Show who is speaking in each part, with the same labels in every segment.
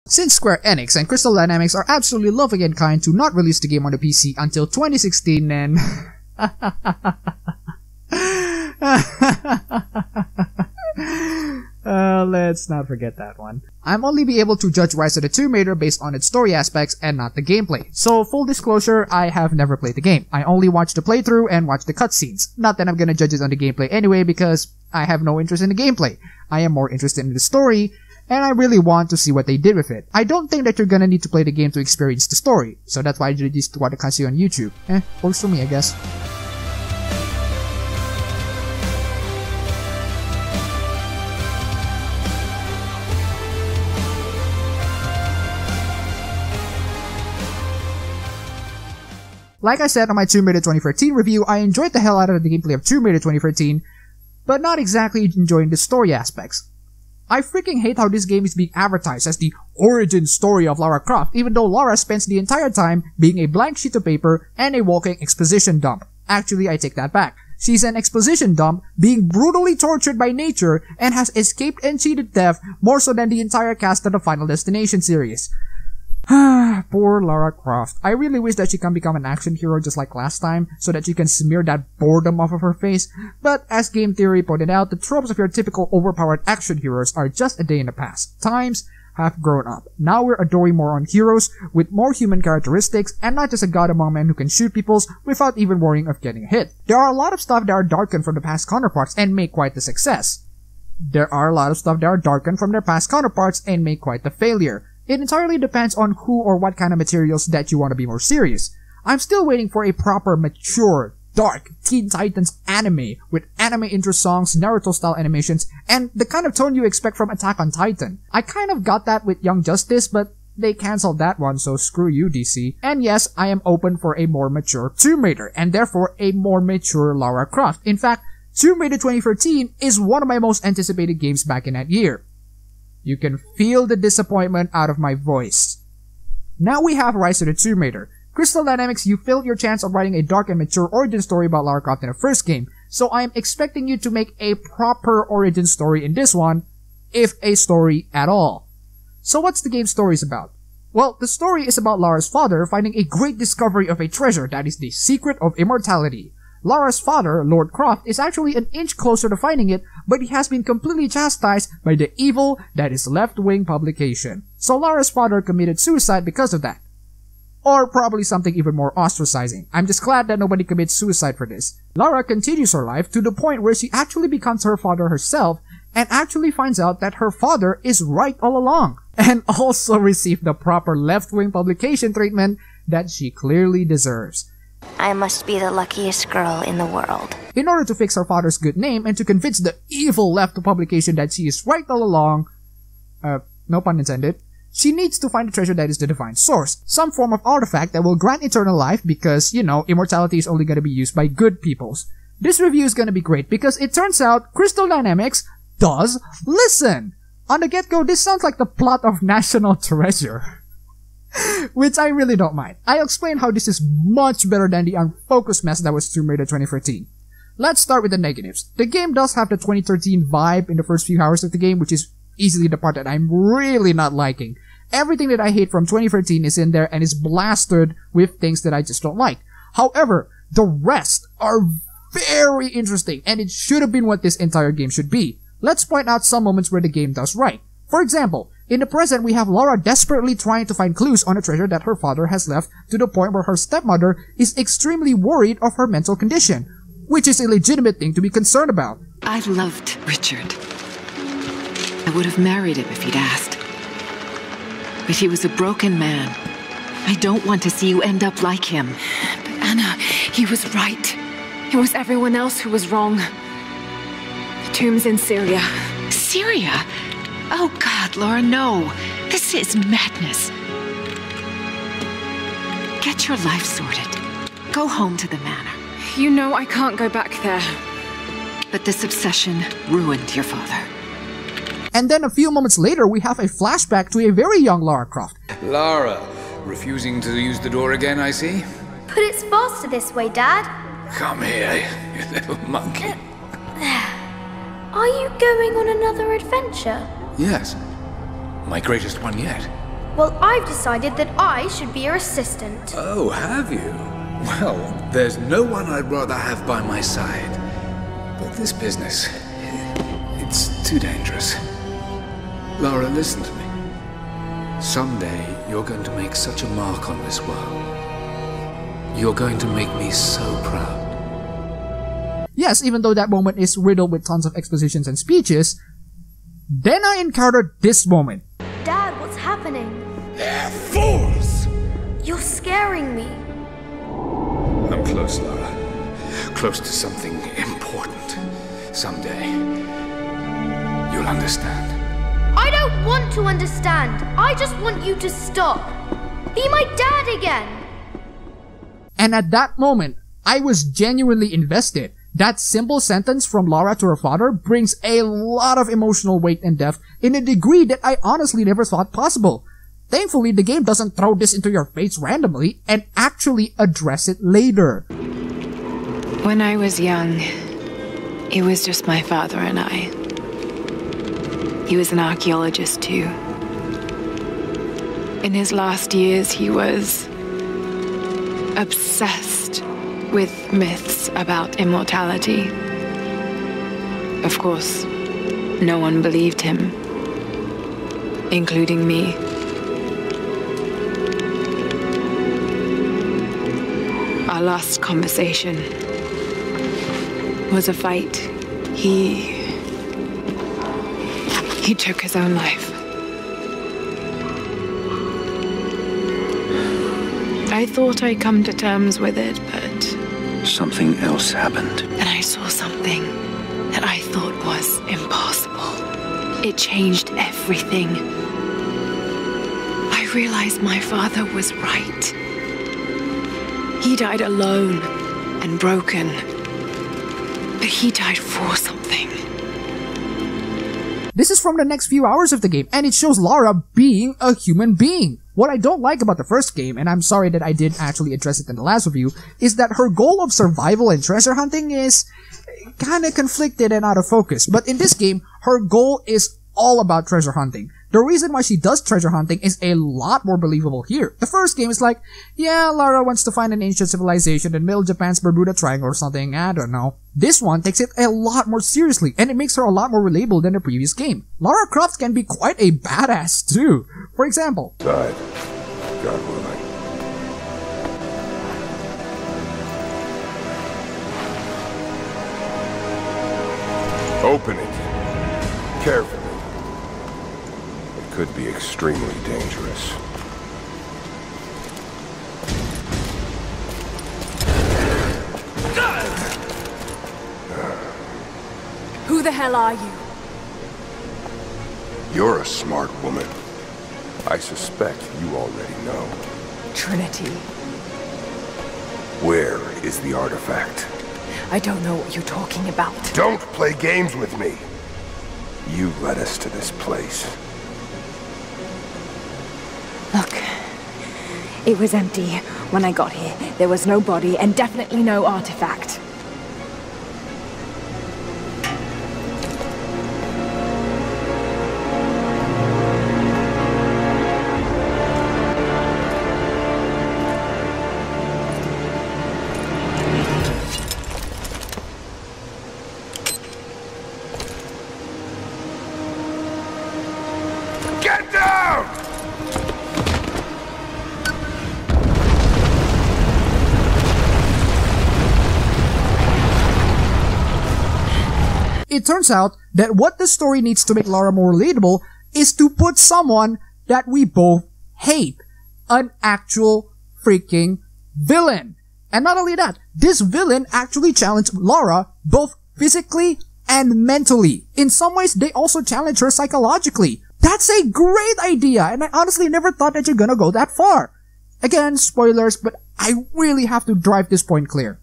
Speaker 1: Since Square Enix and Crystal Dynamics are absolutely loving and kind to not release the game on the PC until 2016, and let's not forget that one. I'm only be able to judge Rise of the Tomb Raider based on its story aspects and not the gameplay. So full disclosure, I have never played the game. I only watched the playthrough and watched the cutscenes. Not that I'm gonna judge it on the gameplay anyway, because I have no interest in the gameplay. I am more interested in the story, and I really want to see what they did with it. I don't think that you're gonna need to play the game to experience the story, so that's why I did this to watch the cutscene on YouTube. Works for me, I guess. Like I said on my Tomb Raider 2013 review, I enjoyed the hell out of the gameplay of Tomb Raider 2013, but not exactly enjoying the story aspects. I freaking hate how this game is being advertised as the origin story of Lara Croft, even though Lara spends the entire time being a blank sheet of paper and a walking exposition dump. Actually, I take that back. She's an exposition dump, being brutally tortured by nature, and has escaped and cheated death more so than the entire cast of the Final Destination series. Poor Lara Croft. I really wish that she can become an action hero just like last time, so that she can smear that boredom off of her face, but as Game Theory pointed out, the tropes of your typical overpowered action heroes are just a day in the past. Times have grown up. Now we're adoring more on heroes with more human characteristics, and not just a god among men who can shoot people without even worrying of getting hit. There are a lot of stuff that are darkened from the past counterparts and make quite the success. There are a lot of stuff that are darkened from their past counterparts and make quite the failure. It entirely depends on who or what kind of materials that you want to be more serious. I'm still waiting for a proper, mature, dark Teen Titans anime with anime intro songs, Naruto-style animations, and the kind of tone you expect from Attack on Titan. I kind of got that with Young Justice, but they cancelled that one, so screw you, DC. And yes, I am open for a more mature Tomb Raider, and therefore a more mature Lara Croft. In fact, Tomb Raider 2013 is one of my most anticipated games back in that year. You can feel the disappointment out of my voice. Now we have Rise of the Tomb Raider. Crystal Dynamics, you failed your chance of writing a dark and mature origin story about Lara Croft in the first game, so I am expecting you to make a proper origin story in this one, if a story at all. So what's the game's story about? Well, the story is about Lara's father finding a great discovery of a treasure that is the secret of immortality. Lara's father, Lord Croft, is actually an inch closer to finding it, but he has been completely chastised by the evil that is left-wing publication. So Lara's father committed suicide because of that. Or probably something even more ostracizing. I'm just glad that nobody commits suicide for this. Lara continues her life to the point where she actually becomes her father herself, and actually finds out that her father is right all along, and also received the proper left-wing publication treatment that she clearly deserves.
Speaker 2: I must be the luckiest girl in the world.
Speaker 1: In order to fix her father's good name and to convince the evil left publication that she is right all along, no pun intended, she needs to find a treasure that is the divine source, some form of artifact that will grant eternal life because, you know, immortality is only going to be used by good peoples. This review is going to be great because it turns out Crystal Dynamics does listen. On the get-go, this sounds like the plot of National Treasure. Which I really don't mind. I'll explain how this is much better than the unfocused mess that was Tomb Raider 2013. Let's start with the negatives. The game does have the 2013 vibe in the first few hours of the game, which is easily the part that I'm really not liking. Everything that I hate from 2013 is in there and is blasted with things that I just don't like. However, the rest are very interesting, and it should have been what this entire game should be. Let's point out some moments where the game does right. For example, in the present, we have Lara desperately trying to find clues on a treasure that her father has left to the point where her stepmother is extremely worried of her mental condition, which is a legitimate thing to be concerned about.
Speaker 3: I loved Richard. I would have married him if he'd asked. But he was a broken man. I don't want to see you end up like him.
Speaker 4: But Anna, he was right. It was everyone else who was wrong. The tomb's in Syria.
Speaker 3: Syria? Oh God, Laura, no. This is madness. Get your life sorted. Go home to the manor.
Speaker 4: You know I can't go back there.
Speaker 3: But this obsession ruined your father.
Speaker 1: And then a few moments later, we have a flashback to a very young Lara Croft.
Speaker 5: Lara, refusing to use the door again, I see?
Speaker 2: But it's faster this way, Dad.
Speaker 5: Come here, you little monkey.
Speaker 2: Are you going on another adventure?
Speaker 5: Yes, my greatest one yet.
Speaker 2: Well, I've decided that I should be your assistant.
Speaker 5: Oh, have you? Well, there's no one I'd rather have by my side. But this business, it's too dangerous. Lara, listen to me. Someday, you're going to make such a mark on this world. You're going to make me so proud.
Speaker 1: Yes, even though that moment is riddled with tons of expositions and speeches, then I encountered this moment.
Speaker 2: Dad, what's happening?
Speaker 5: They're fools!
Speaker 2: You're scaring me.
Speaker 5: I'm close, Lara. Close to something important. Someday, you'll understand.
Speaker 2: I don't want to understand. I just want you to stop. Be my dad again.
Speaker 1: And at that moment, I was genuinely invested. That simple sentence from Lara to her father brings a lot of emotional weight and depth in a degree that I honestly never thought possible. Thankfully, the game doesn't throw this into your face randomly and actually address it later.
Speaker 4: When I was young, it was just my father and I. He was an archaeologist too. In his last years, he was obsessed with myths about immortality. Of course, no one believed him, including me. Our last conversation was a fight. He took his own life. I thought I'd come to terms with it, but
Speaker 6: something else happened.
Speaker 4: then I saw something that I thought was impossible. It changed everything. I realized my father was right. He died alone and broken, but he died for something.
Speaker 1: This is from the next few hours of the game, and it shows Lara being a human being. What I don't like about the first game, and I'm sorry that I didn't actually address it in the last review, is that her goal of survival and treasure hunting is kinda conflicted and out of focus. But in this game, her goal is all about treasure hunting. The reason why she does treasure hunting is a lot more believable here. The first game is like, yeah, Lara wants to find an ancient civilization in Middle Japan's Bermuda Triangle or something, I don't know. This one takes it a lot more seriously, and it makes her a lot more relatable than the previous game. Lara Croft can be quite a badass too. For example,
Speaker 7: God willing. Open it. Carefully. It could be extremely dangerous.
Speaker 4: Who the hell are you?
Speaker 7: You're a smart woman. I suspect you already know.
Speaker 8: Trinity.
Speaker 7: Where is the artifact?
Speaker 8: I don't know what you're talking about.
Speaker 7: Don't play games with me. You led us to this place.
Speaker 8: Look, it was empty when I got here. There was no body and definitely no artifact.
Speaker 7: Get down!
Speaker 1: it turns out that what the story needs to make Lara more relatable is to put someone that we both hate. An actual freaking villain. And not only that, this villain actually challenged Lara both physically and mentally. In some ways, they also challenge her psychologically. That's a great idea, and I honestly never thought that you're gonna go that far. Again, spoilers, but I really have to drive this point clear.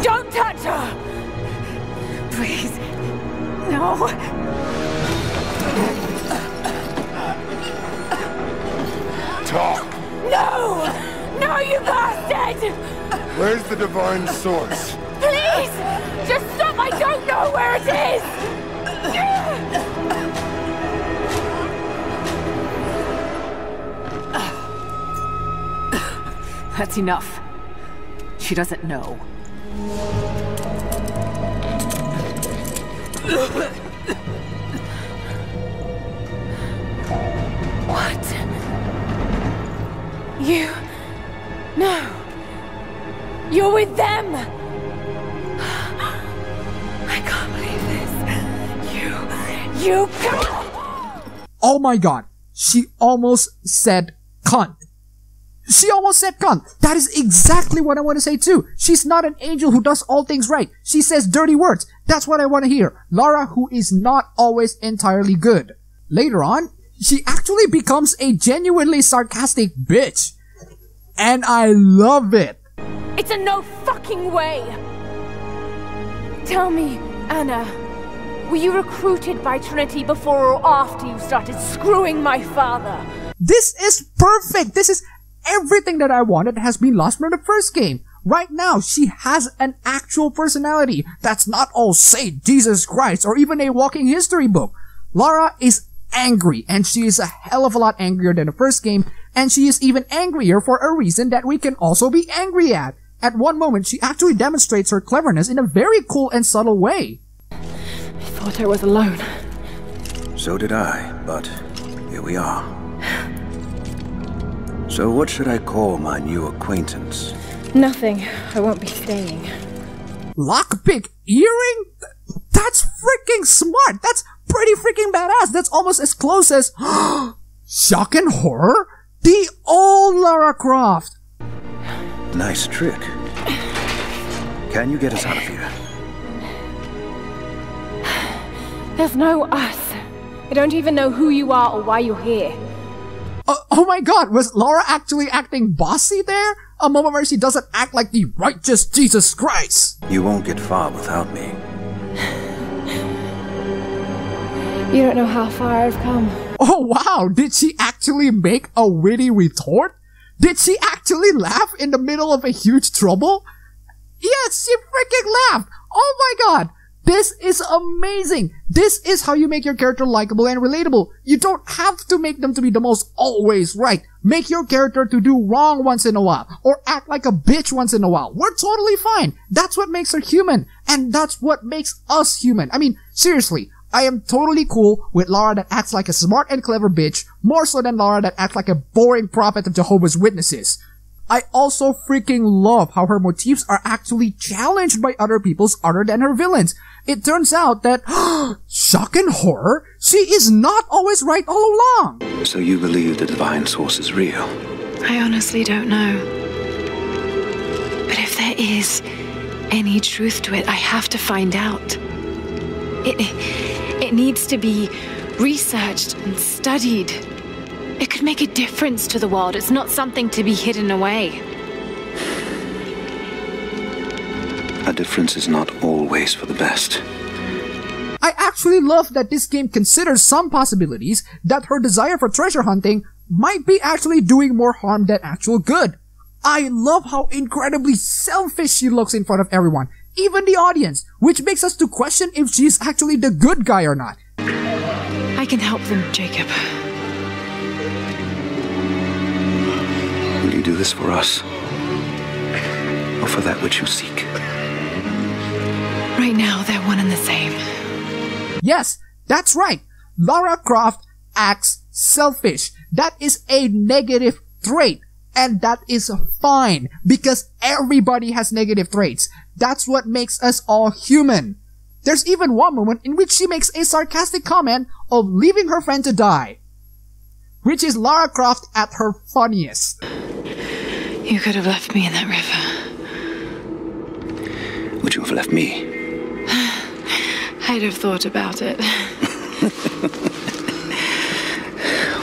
Speaker 8: Don't touch her! Please. No.
Speaker 7: Where's the divine source?
Speaker 8: Please! Just stop! I don't know where it is!
Speaker 3: That's enough. She doesn't know.
Speaker 8: What? You... No. You're with them! I can't believe this. You can't...
Speaker 1: Oh my god. She almost said cunt. She almost said cunt. That is exactly what I want to say too. She's not an angel who does all things right. She says dirty words. That's what I want to hear. Lara, who is not always entirely good. Later on, she actually becomes a genuinely sarcastic bitch. And I love it.
Speaker 8: It's a no fucking way! Tell me, Anna, were you recruited by Trinity before or after you started screwing my father?
Speaker 1: This is perfect. This is everything that I wanted has been lost from the first game. Right now, she has an actual personality that's not all say Jesus Christ or even a walking history book. Lara is angry, and she is a hell of a lot angrier than the first game, and she is even angrier for a reason that we can also be angry at. At one moment, she actually demonstrates her cleverness in a very cool and subtle way.
Speaker 8: I thought I was alone.
Speaker 6: So did I, but here we are. So what should I call my new acquaintance?
Speaker 8: Nothing. I won't be staying.
Speaker 1: Lockpick earring? That's freaking smart. That's pretty freaking badass. That's almost as close as shock and horror? The old Lara Croft.
Speaker 6: Nice trick. Can you get us out of here?
Speaker 8: There's no us. I don't even know who you are or why you're here.
Speaker 1: Oh my god, was Lara actually acting bossy there? A moment where she doesn't act like the righteous Jesus Christ.
Speaker 6: You won't get far without me.
Speaker 8: You don't know how far I've come.
Speaker 1: Oh wow, did she actually make a witty retort? Did she actually laugh in the middle of a huge trouble? Yes, she freaking laughed! Oh my god! This is amazing! This is how you make your character likable and relatable. You don't have to make them to be the most always right. Make your character to do wrong once in a while, or act like a bitch once in a while. We're totally fine. That's what makes her human, and that's what makes us human. I mean, seriously, I am totally cool with Lara that acts like a smart and clever bitch, more so than Lara that acts like a boring prophet of Jehovah's Witnesses. I also freaking love how her motifs are actually challenged by other people's other than her villains. It turns out that, shock and horror, she is not always right all along.
Speaker 6: So you believe the divine source is real?
Speaker 4: I honestly don't know. But if there is any truth to it, I have to find out. It needs to be researched and studied. It could make a difference to the world. It's not something to be hidden away.
Speaker 6: A difference is not always for the best.
Speaker 1: I actually love that this game considers some possibilities that her desire for treasure hunting might be actually doing more harm than actual good. I love how incredibly selfish she looks in front of everyone, even the audience, which makes us to question if she's actually the good guy or not.
Speaker 4: I can help them, Jacob.
Speaker 6: Will you do this for us? Or for that which you seek?
Speaker 4: Right now, they're one and the same.
Speaker 1: Yes, that's right. Lara Croft acts selfish. That is a negative trait. And that is fine, because everybody has negative traits. That's what makes us all human. There's even one moment in which she makes a sarcastic comment of leaving her friend to die, which is Lara Croft at her funniest.
Speaker 4: You could have left me in that river.
Speaker 6: Would you have left me?
Speaker 4: I'd have thought about it.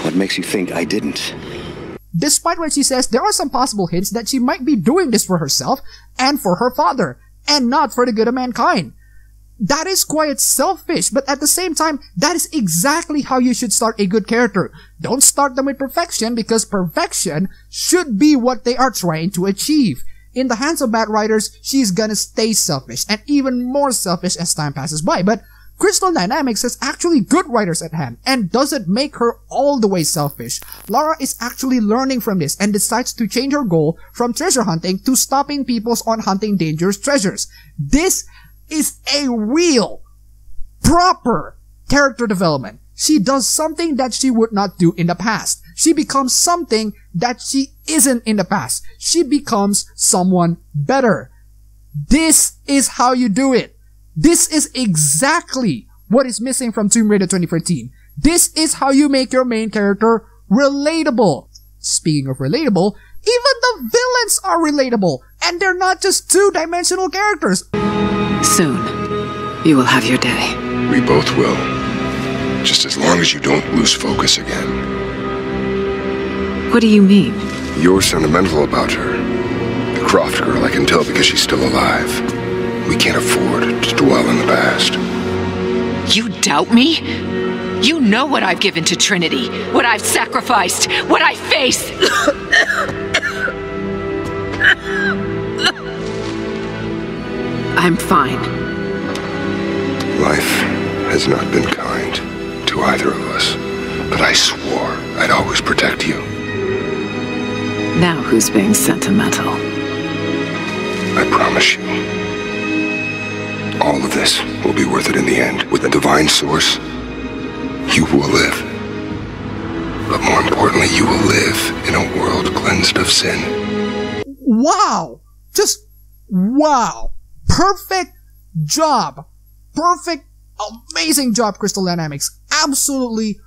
Speaker 6: What makes you think I didn't?
Speaker 1: Despite what she says, there are some possible hints that she might be doing this for herself and for her father, and not for the good of mankind. That is quite selfish, but at the same time, that is exactly how you should start a good character. Don't start them with perfection, because perfection should be what they are trying to achieve. In the hands of bad writers, she's gonna stay selfish, and even more selfish as time passes by, but Crystal Dynamics has actually good writers at hand and doesn't make her all the way selfish. Lara is actually learning from this and decides to change her goal from treasure hunting to stopping people on hunting dangerous treasures. This is a real, proper character development. She does something that she would not do in the past. She becomes something that she isn't in the past. She becomes someone better. This is how you do it. This is exactly what is missing from Tomb Raider 2013. This is how you make your main character relatable. Speaking of relatable, even the villains are relatable, and they're not just two-dimensional characters.
Speaker 3: Soon, you will have your day.
Speaker 7: We both will. Just as long as you don't lose focus again.
Speaker 3: What do you mean?
Speaker 7: You're sentimental about her. The Croft girl, I can tell because she's still alive. We can't afford to dwell in the past.
Speaker 3: You doubt me? You know what I've given to Trinity, what I've sacrificed, what I face. I'm fine.
Speaker 7: Life has not been kind to either of us, but I swore I'd always protect you.
Speaker 3: Now who's being sentimental?
Speaker 7: I promise you. All of this will be worth it in the end. With the divine source, you will live. But more importantly, you will live in a world cleansed of sin.
Speaker 1: Wow! Just wow! Perfect job! Perfect, amazing job, Crystal Dynamics. Absolutely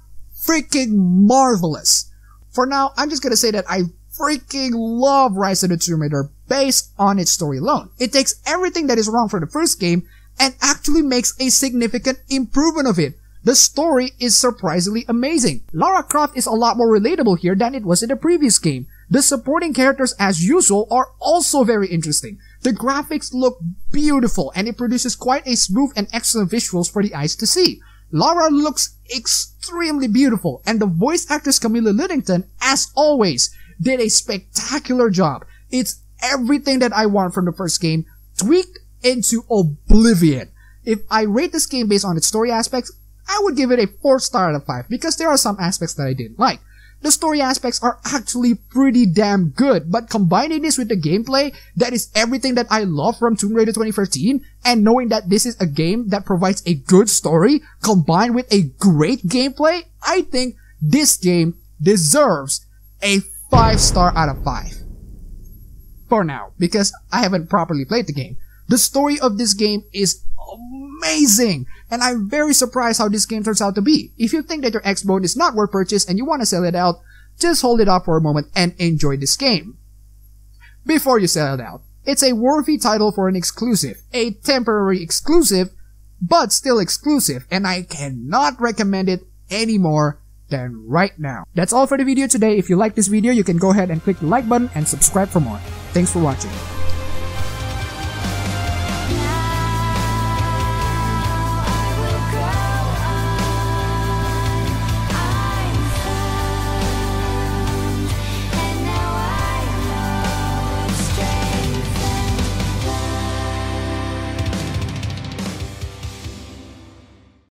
Speaker 1: freaking marvelous. For now, I'm just gonna say that I freaking love Rise of the Tomb Raider based on its story alone. It takes everything that is wrong from the first game and actually makes a significant improvement of it. The story is surprisingly amazing. Lara Croft is a lot more relatable here than it was in the previous game. The supporting characters, as usual, are also very interesting. The graphics look beautiful and it produces quite a smooth and excellent visuals for the eyes to see. Lara looks extremely beautiful, and the voice actress Camilla Liddington, as always, did a spectacular job. It's everything that I want from the first game, tweaked into oblivion. If I rate this game based on its story aspects, I would give it a 4 star out of 5 because there are some aspects that I didn't like. The story aspects are actually pretty damn good, but combining this with the gameplay that is everything that I love from Tomb Raider 2013, and knowing that this is a game that provides a good story combined with a great gameplay, I think this game deserves a 5 star out of 5. For now, because I haven't properly played the game. The story of this game is amazing, and I'm very surprised how this game turns out to be. If you think that your Xbox is not worth purchase and you want to sell it out, just hold it up for a moment and enjoy this game. Before you sell it out, it's a worthy title for an exclusive, a temporary exclusive, but still exclusive, and I cannot recommend it any more than right now. That's all for the video today. If you like this video, you can go ahead and click the like button and subscribe for more. Thanks for watching.